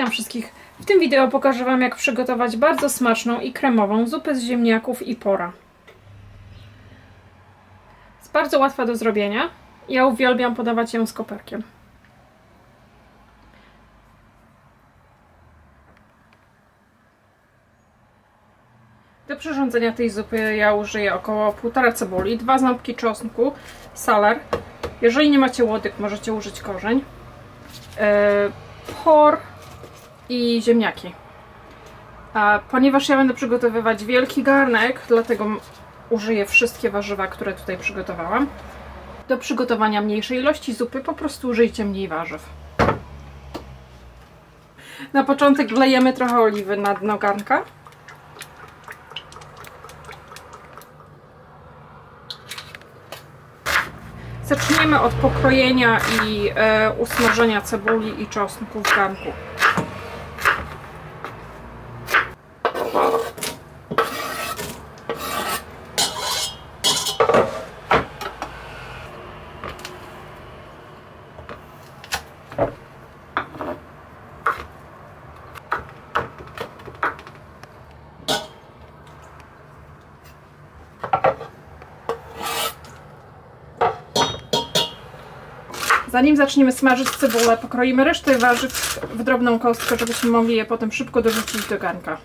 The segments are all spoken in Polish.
Witam wszystkich. W tym wideo pokażę Wam, jak przygotować bardzo smaczną i kremową zupę z ziemniaków i pora. Jest bardzo łatwa do zrobienia. Ja uwielbiam podawać ją z koperkiem. Do przyrządzenia tej zupy ja użyję około 1,5 cebuli, 2 ząbki czosnku, saler. Jeżeli nie macie łodyg, możecie użyć korzeń, por i ziemniaki. Ponieważ ja będę przygotowywać wielki garnek, dlatego użyję wszystkie warzywa, które tutaj przygotowałam. Do przygotowania mniejszej ilości zupy po prostu użyjcie mniej warzyw. Na początek wlejemy trochę oliwy na dno garnka. Zaczniemy od pokrojenia i usmażenia cebuli i czosnku w garnku. Zanim zaczniemy smażyć cebulę, pokroimy resztę warzyw w drobną kostkę, żebyśmy mogli je potem szybko dorzucić do garnka.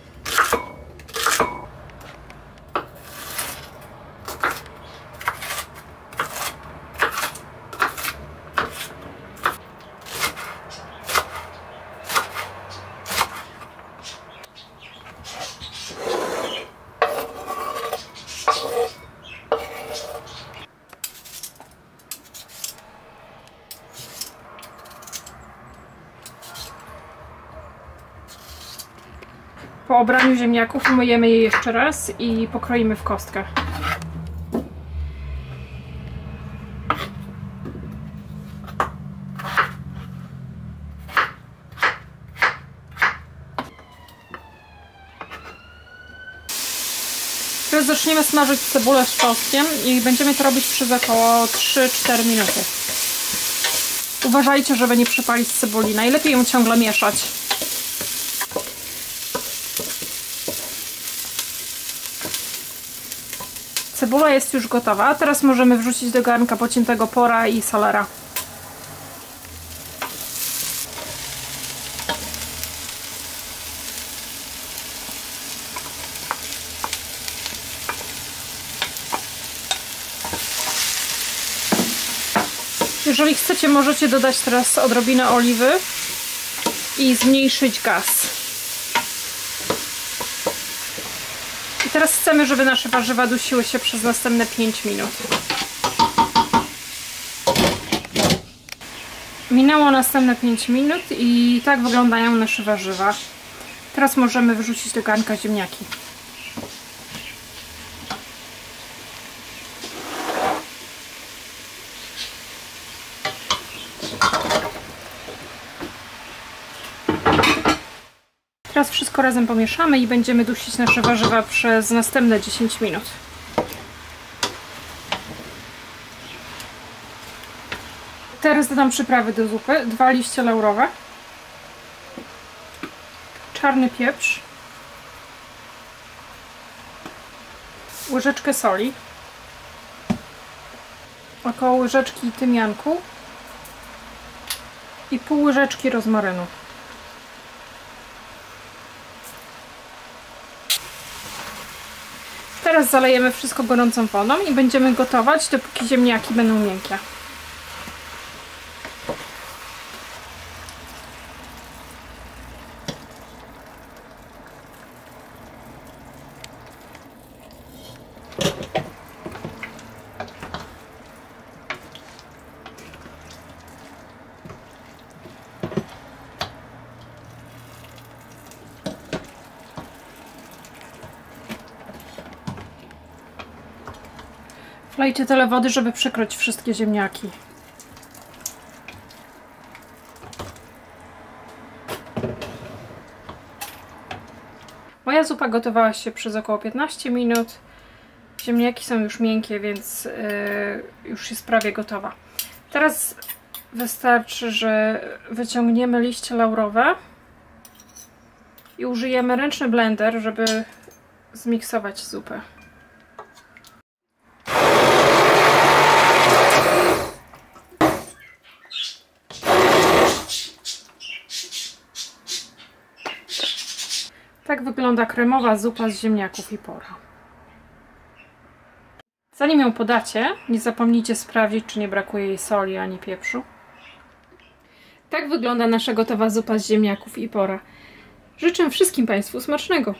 Po obraniu ziemniaków umyjemy je jeszcze raz i pokroimy w kostkę. Teraz zaczniemy smażyć cebulę z czosnkiem i będziemy to robić przez około 3-4 minuty. Uważajcie, żeby nie przepalić cebuli. Najlepiej ją ciągle mieszać. Cebula jest już gotowa, a teraz możemy wrzucić do garnka pociętego pora i salera. Jeżeli chcecie, możecie dodać teraz odrobinę oliwy i zmniejszyć gaz. I teraz chcemy, żeby nasze warzywa dusiły się przez następne 5 minut. Minęło następne 5 minut i tak wyglądają nasze warzywa. Teraz możemy wrzucić do garnka ziemniaki. Teraz wszystko razem pomieszamy i będziemy dusić nasze warzywa przez następne 10 minut. Teraz dodam przyprawy do zupy. 2 liście laurowe, czarny pieprz, łyżeczkę soli, około łyżeczki tymianku i pół łyżeczki rozmarynu. Teraz zalejemy wszystko gorącą wodą i będziemy gotować, dopóki ziemniaki będą miękkie. Wlejcie tyle wody, żeby przykryć wszystkie ziemniaki. Moja zupa gotowała się przez około 15 minut. Ziemniaki są już miękkie, więc już jest prawie gotowa. Teraz wystarczy, że wyciągniemy liście laurowe i użyjemy ręczny blender, żeby zmiksować zupę. Tak wygląda kremowa zupa z ziemniaków i pora. Zanim ją podacie, nie zapomnijcie sprawdzić, czy nie brakuje jej soli ani pieprzu. Tak wygląda nasza gotowa zupa z ziemniaków i pora. Życzę wszystkim Państwu smacznego!